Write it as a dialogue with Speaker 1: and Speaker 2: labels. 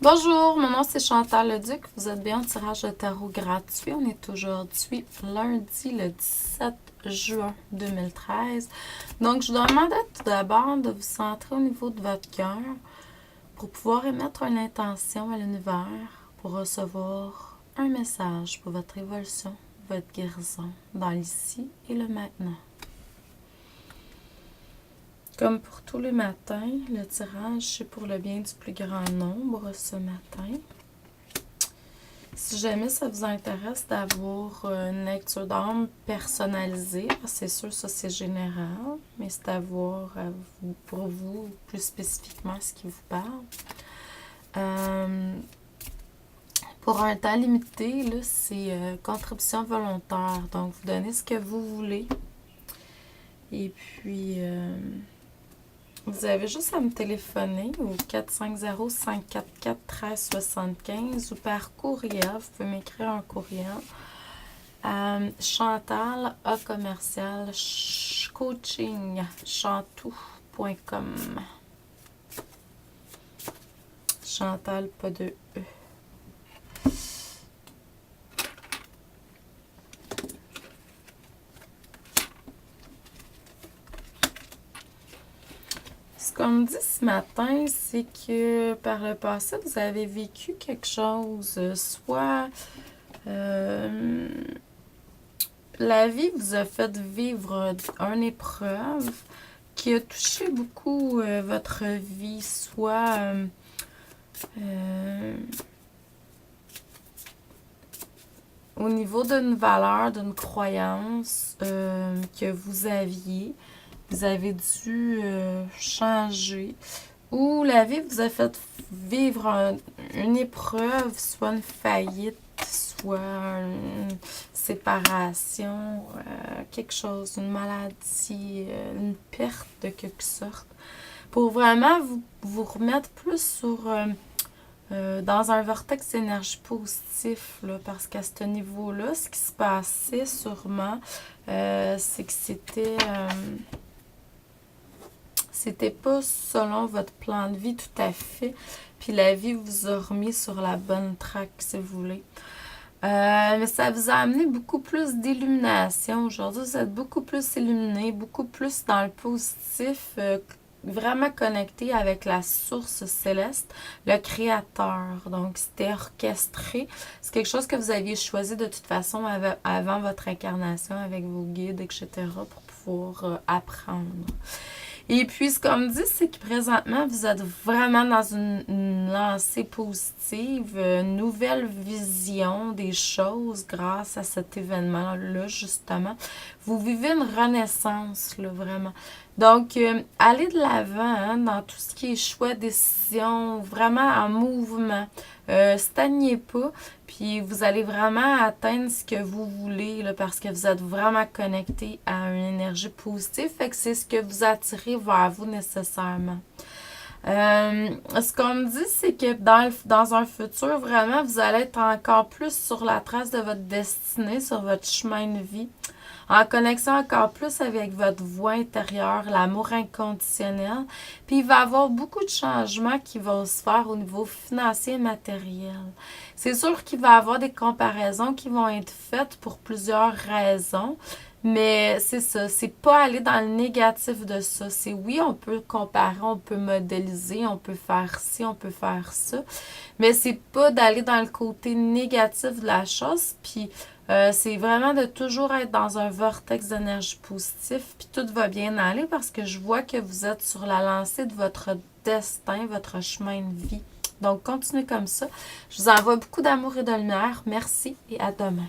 Speaker 1: Bonjour, mon nom c'est Chantal Leduc. Vous êtes bien au tirage de tarot gratuit. On est aujourd'hui lundi le 17 juin 2013. Donc, je vous demande tout d'abord de vous centrer au niveau de votre cœur pour pouvoir émettre une intention à l'univers pour recevoir un message pour votre évolution, votre guérison dans l'ici et le maintenant. Comme pour tous les matins, le tirage, c'est pour le bien du plus grand nombre ce matin. Si jamais ça vous intéresse d'avoir une lecture d'âme personnalisée, c'est sûr ça c'est général, mais c'est à voir pour vous plus spécifiquement ce qui vous parle. Pour un temps limité, là, c'est contribution volontaire, donc vous donnez ce que vous voulez. Et puis... vous avez juste à me téléphoner au 450-544-1375 ou par courriel. Vous pouvez m'écrire un courriel à Chantal A commercial coaching chantou.com. Chantal, pas de E. Ce qu'on me dit ce matin, c'est que par le passé, vous avez vécu quelque chose, soit la vie vous a fait vivre une épreuve qui a touché beaucoup votre vie, soit au niveau d'une valeur, d'une croyance que vous aviez. Vous avez dû changer, ou la vie vous a fait vivre une épreuve, soit une faillite, soit une séparation, quelque chose, une maladie, une perte de quelque sorte, pour vraiment vous remettre plus sur dans un vortex d'énergie positif, là, parce qu'à ce niveau-là, ce qui se passait sûrement, c'est que c'était pas selon votre plan de vie tout à fait. Puis la vie vous a remis sur la bonne track, si vous voulez. Mais ça vous a amené beaucoup plus d'illumination. Aujourd'hui, vous êtes beaucoup plus illuminé, beaucoup plus dans le positif, vraiment connecté avec la source céleste, le créateur. Donc, c'était orchestré. C'est quelque chose que vous aviez choisi de toute façon avant votre incarnation avec vos guides, etc., pour pouvoir apprendre. Et puis, ce qu'on me dit, c'est que présentement, vous êtes vraiment dans une lancée positive, une nouvelle vision des choses grâce à cet événement-là, justement. Vous vivez une renaissance, là, vraiment. Donc, allez de l'avant dans tout ce qui est choix, décision, vraiment en mouvement. Stagnez pas, puis vous allez vraiment atteindre ce que vous voulez, là, parce que vous êtes vraiment connecté à une énergie positive, fait que c'est ce que vous attirez vers vous nécessairement. Ce qu'on me dit, c'est que dans un futur, vraiment, vous allez être encore plus sur la trace de votre destinée, sur votre chemin de vie, en connexion encore plus avec votre voix intérieure, l'amour inconditionnel. Puis il va y avoir beaucoup de changements qui vont se faire au niveau financier et matériel. C'est sûr qu'il va y avoir des comparaisons qui vont être faites pour plusieurs raisons. Mais c'est ça, c'est pas aller dans le négatif de ça. C'est oui, on peut comparer, on peut modéliser, on peut faire ci, on peut faire ça. Mais c'est pas d'aller dans le côté négatif de la chose. Puis c'est vraiment de toujours être dans un vortex d'énergie positive. Puis tout va bien aller parce que je vois que vous êtes sur la lancée de votre destin, votre chemin de vie. Donc continuez comme ça. Je vous envoie beaucoup d'amour et de lumière. Merci et à demain.